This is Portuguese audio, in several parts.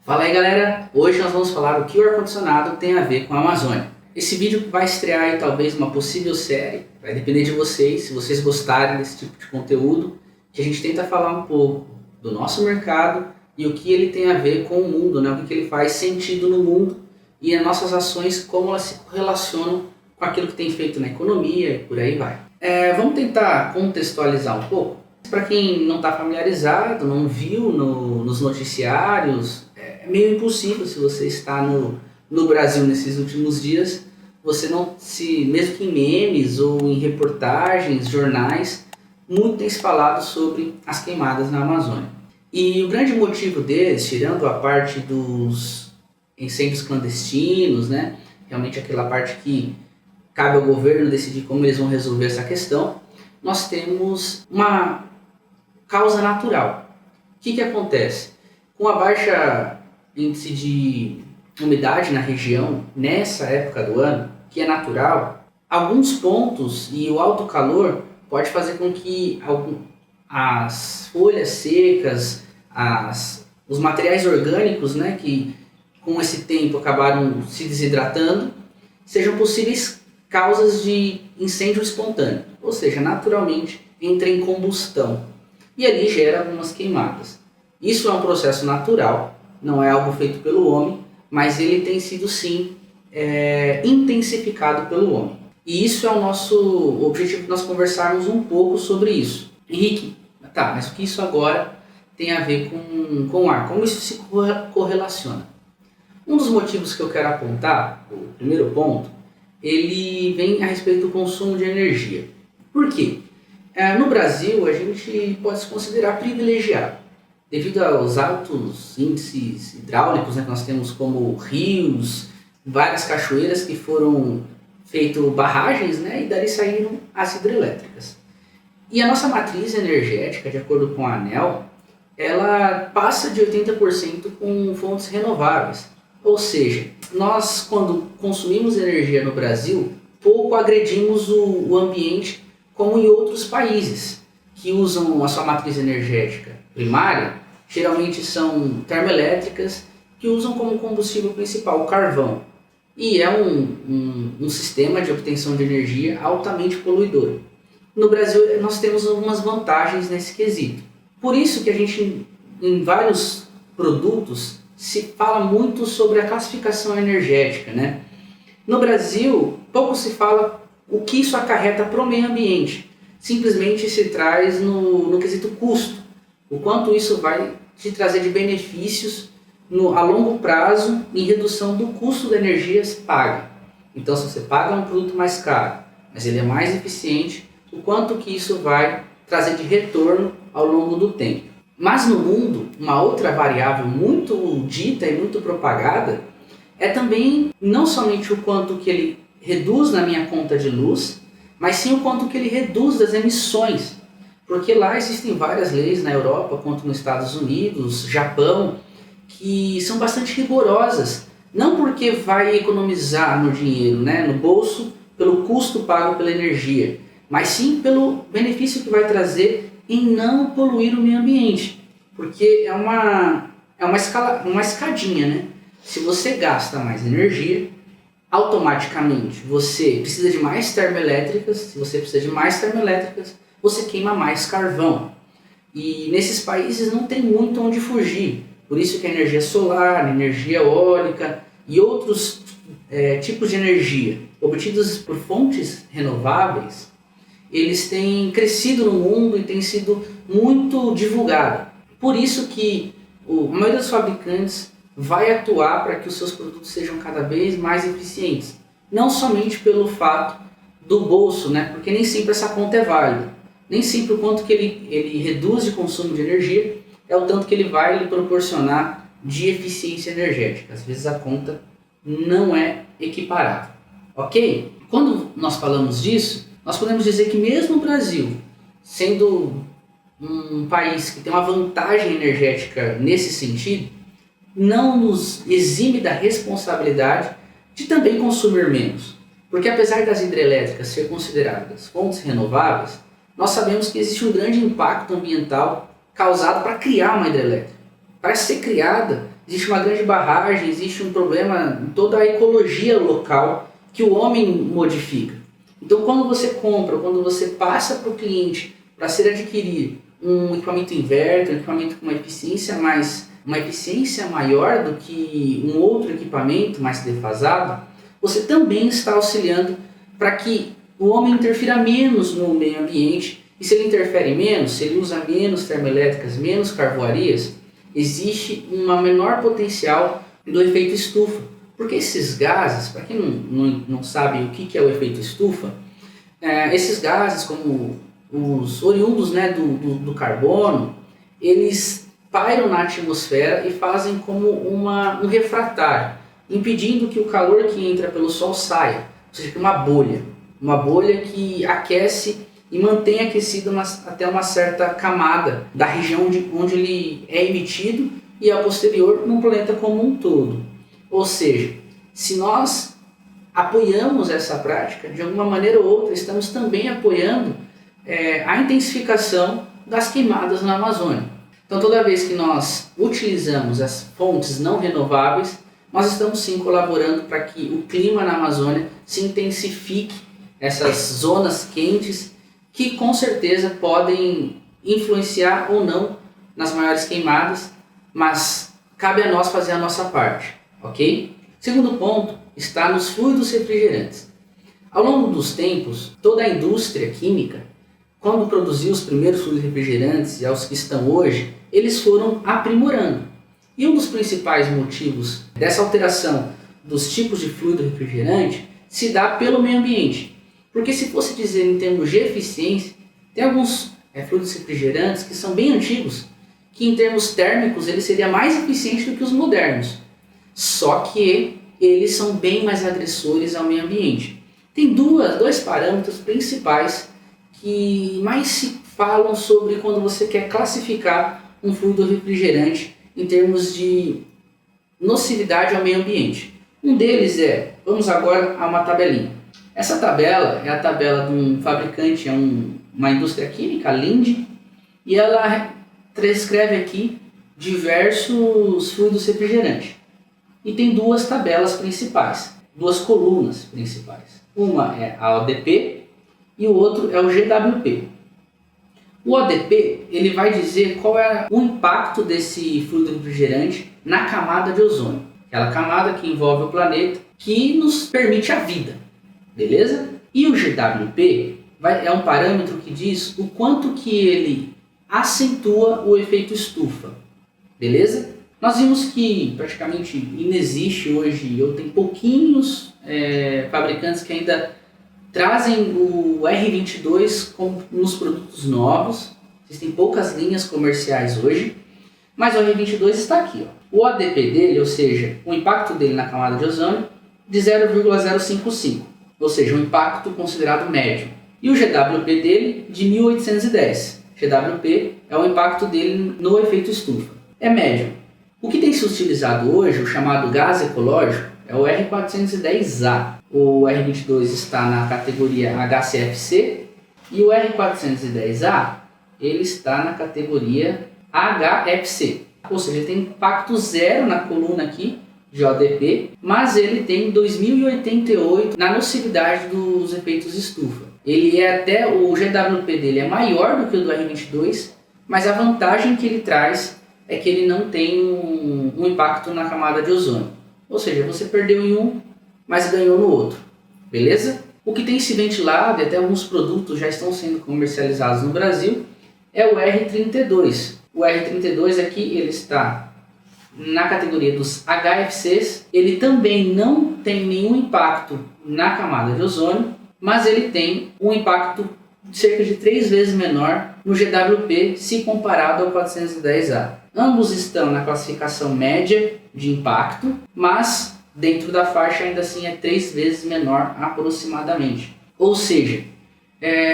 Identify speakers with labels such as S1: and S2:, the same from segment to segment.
S1: Fala aí galera, hoje nós vamos falar o que o ar-condicionado tem a ver com a Amazônia. Esse vídeo vai estrear aí talvez uma possível série, vai depender de vocês, se vocês gostarem desse tipo de conteúdo, que a gente tenta falar um pouco do nosso mercado e o que ele tem a ver com o mundo, né? O que ele faz sentido no mundo e as nossas ações, como elas se relacionam com aquilo que tem feito na economia e por aí vai. Vamos tentar contextualizar um pouco. Para quem não está familiarizado, não viu nos noticiários, é meio impossível se você está no Brasil nesses últimos dias, você não se, mesmo que em memes ou em reportagens, jornais, muito tem se falado sobre as queimadas na Amazônia. E o grande motivo deles, tirando a parte dos incêndios clandestinos, né, realmente aquela parte que cabe ao governo decidir como eles vão resolver essa questão, nós temos uma causa natural. O que acontece? Com a baixa índice de umidade na região, nessa época do ano, que é natural, alguns pontos e o alto calor pode fazer com que as folhas secas, os materiais orgânicos, né, que com esse tempo acabaram se desidratando, sejam possíveis causas de incêndio espontâneo, ou seja, naturalmente entra em combustão e ali gera algumas queimadas. Isso é um processo natural, não é algo feito pelo homem, mas ele tem sido sim intensificado pelo homem. E isso é o nosso objetivo de nós conversarmos um pouco sobre isso. Henrique, tá, mas o que isso agora tem a ver com o ar? Como isso se correlaciona? Um dos motivos que eu quero apontar, o primeiro ponto, ele vem a respeito do consumo de energia. Por quê? No Brasil, a gente pode se considerar privilegiado, devido aos altos índices hidráulicos, né, que nós temos como rios, várias cachoeiras que foram feitas barragens, né, e dali saíram as hidrelétricas. E a nossa matriz energética, de acordo com a ANEEL, ela passa de 80% com fontes renováveis. Ou seja, nós quando consumimos energia no Brasil, pouco agredimos o ambiente como em outros países que usam a sua matriz energética primária, geralmente são termoelétricas que usam como combustível principal o carvão. E é um sistema de obtenção de energia altamente poluidor. No Brasil nós temos algumas vantagens nesse quesito. Por isso que a gente, em vários produtos, se fala muito sobre a classificação energética, né? No Brasil, pouco se fala o que isso acarreta para o meio ambiente. Simplesmente se traz no quesito custo. O quanto isso vai te trazer de benefícios a longo prazo em redução do custo da energia paga. Então, se você paga um produto mais caro, mas ele é mais eficiente, o quanto que isso vai trazer de retorno ao longo do tempo. Mas no mundo, uma outra variável muito dita e muito propagada é também não somente o quanto que ele reduz na minha conta de luz, mas sim o quanto que ele reduz das emissões. Porque lá existem várias leis na Europa, quanto nos Estados Unidos, Japão, que são bastante rigorosas. Não porque vai economizar no dinheiro, né, no bolso, pelo custo pago pela energia, mas sim pelo benefício que vai trazer em não poluir o meio ambiente. Porque é uma escadinha, né? Se você gasta mais energia, automaticamente você precisa de mais termoelétricas. Se você precisa de mais termoelétricas, você queima mais carvão. E nesses países não tem muito onde fugir. Por isso que a energia solar, a energia eólica e outros tipos de energia obtidos por fontes renováveis, eles têm crescido no mundo e têm sido muito divulgados. Por isso que a maioria dos fabricantes vai atuar para que os seus produtos sejam cada vez mais eficientes. Não somente pelo fato do bolso, né? Porque nem sempre essa conta é válida. Nem sempre o quanto que ele reduz de consumo de energia é o tanto que ele vai lhe proporcionar de eficiência energética. Às vezes a conta não é equiparável. Ok? Quando nós falamos disso, nós podemos dizer que mesmo o Brasil, sendo um país que tem uma vantagem energética nesse sentido, não nos exime da responsabilidade de também consumir menos. Porque apesar das hidrelétricas ser consideradas fontes renováveis, nós sabemos que existe um grande impacto ambiental causado para criar uma hidrelétrica. Para ser criada, existe uma grande barragem, existe um problema em toda a ecologia local que o homem modifica. Então, quando você compra, quando você passa para o cliente para ser adquirir um equipamento inverter, um equipamento com uma eficiência maior do que um outro equipamento mais defasado, você também está auxiliando para que o homem interfira menos no meio ambiente. E se ele interfere menos, se ele usa menos termoelétricas, menos carvoarias, existe um menor potencial do efeito estufa. Porque esses gases, para quem não sabe o que é o efeito estufa, esses gases, como os oriundos, né, do carbono, eles pairam na atmosfera e fazem como um refratário, impedindo que o calor que entra pelo Sol saia, ou seja, que uma bolha que aquece e mantém aquecido até uma certa camada da região onde ele é emitido e a posterior no planeta como um todo. Ou seja, se nós apoiamos essa prática, de alguma maneira ou outra estamos também apoiando a intensificação das queimadas na Amazônia. Então, toda vez que nós utilizamos as fontes não renováveis, nós estamos sim colaborando para que o clima na Amazônia se intensifique, essas zonas quentes que com certeza podem influenciar ou não nas maiores queimadas, mas cabe a nós fazer a nossa parte, ok? Segundo ponto está nos fluidos refrigerantes. Ao longo dos tempos, toda a indústria química, quando produziu os primeiros fluidos refrigerantes e aos que estão hoje, eles foram aprimorando. E um dos principais motivos dessa alteração dos tipos de fluido refrigerante se dá pelo meio ambiente. Porque se fosse dizer em termos de eficiência, tem alguns fluidos refrigerantes que são bem antigos, que em termos térmicos ele seria mais eficiente do que os modernos. Só que eles são bem mais agressores ao meio ambiente. Tem dois parâmetros principais que mais se falam sobre quando você quer classificar um fluido refrigerante em termos de nocividade ao meio ambiente. Um deles vamos agora a uma tabelinha. Essa tabela é a tabela de um fabricante, uma indústria química, a Linde, e ela descreve aqui diversos fluidos refrigerantes. E tem duas tabelas principais, duas colunas principais. Uma é a ODP e o outro é o GWP. O ODP ele vai dizer qual é o impacto desse fluido refrigerante na camada de ozônio, aquela camada que envolve o planeta, que nos permite a vida. Beleza? E o GWP é um parâmetro que diz o quanto que ele acentua o efeito estufa. Beleza? Nós vimos que praticamente inexiste hoje, ou tem pouquinhos fabricantes que ainda trazem o R22 nos produtos novos. Existem poucas linhas comerciais hoje, mas o R22 está aqui. Ó. O ADP dele, ou seja, o impacto dele na camada de ozônio, de 0,055. Ou seja, um impacto considerado médio. E o GWP dele de 1810. GWP é o impacto dele no efeito estufa. É médio. O que tem se utilizado hoje, o chamado gás ecológico, é o R410A. O R22 está na categoria HCFC e o R410A ele está na categoria HFC. Ou seja, ele tem impacto zero na coluna aqui, de ODP, mas ele tem 2088 na nocividade dos efeitos estufa. Ele o GWP dele é maior do que o do R22, mas a vantagem que ele traz é que ele não tem um impacto na camada de ozônio. Ou seja, você perdeu em um, mas ganhou no outro. Beleza? O que tem se ventilado, e até alguns produtos já estão sendo comercializados no Brasil, é o R32. O R32 aqui ele está na categoria dos HFCs, ele também não tem nenhum impacto na camada de ozônio, mas ele tem um impacto de cerca de 3 vezes menor no GWP se comparado ao 410A. Ambos estão na classificação média de impacto, mas dentro da faixa ainda assim é 3 vezes menor aproximadamente. Ou seja,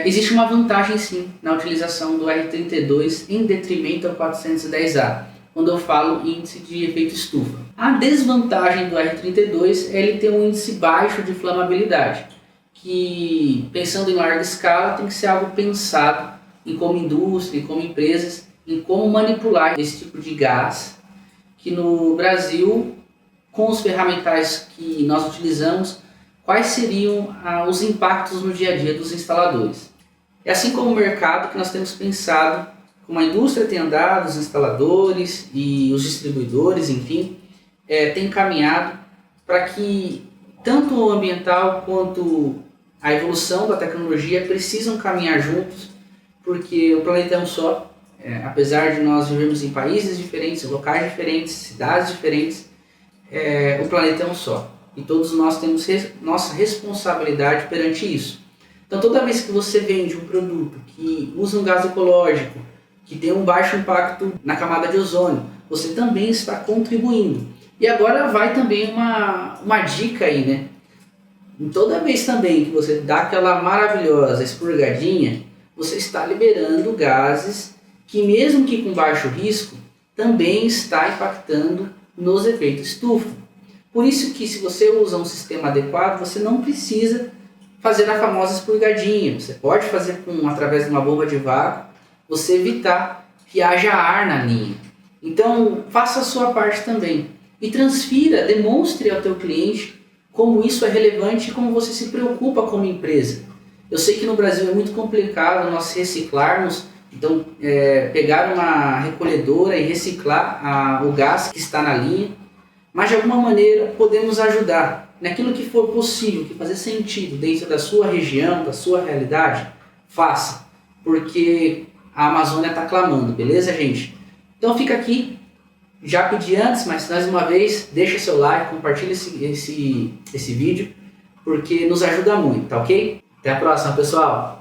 S1: existe uma vantagem sim na utilização do R32 em detrimento ao 410A. Quando eu falo índice de efeito estufa. A desvantagem do R32 é ele ter um índice baixo de flamabilidade, que pensando em larga escala tem que ser algo pensado em como indústria, em como empresas, em como manipular esse tipo de gás que no Brasil, com os ferramentais que nós utilizamos, quais seriam os impactos no dia a dia dos instaladores. É assim como o mercado que nós temos pensado, como a indústria tem andado, os instaladores e os distribuidores, enfim, tem caminhado para que tanto o ambiental quanto a evolução da tecnologia precisam caminhar juntos, porque o planeta é um só. Apesar de nós vivermos em países diferentes, locais diferentes, cidades diferentes, o planeta é um só. E todos nós temos nossa responsabilidade perante isso. Então, toda vez que você vende um produto que usa um gás ecológico, que tem um baixo impacto na camada de ozônio, você também está contribuindo. E agora vai também uma dica aí, né? Toda vez também que você dá aquela maravilhosa expurgadinha, você está liberando gases que, mesmo que com baixo risco, também está impactando nos efeitos estufa. Por isso que, se você usa um sistema adequado, você não precisa fazer a famosa expurgadinha. Você pode fazer através de uma bomba de vácuo, você evitar que haja ar na linha. Então, faça a sua parte também. E transfira, demonstre ao teu cliente como isso é relevante e como você se preocupa como empresa. Eu sei que no Brasil é muito complicado nós reciclarmos, então pegar uma recolhedora e reciclar o gás que está na linha, mas de alguma maneira podemos ajudar naquilo que for possível, que fazer sentido dentro da sua região, da sua realidade, faça, porque a Amazônia está clamando, beleza, gente? Então fica aqui, já pedi antes, mas mais uma vez, deixa seu like, compartilha esse vídeo, porque nos ajuda muito, tá ok? Até a próxima, pessoal!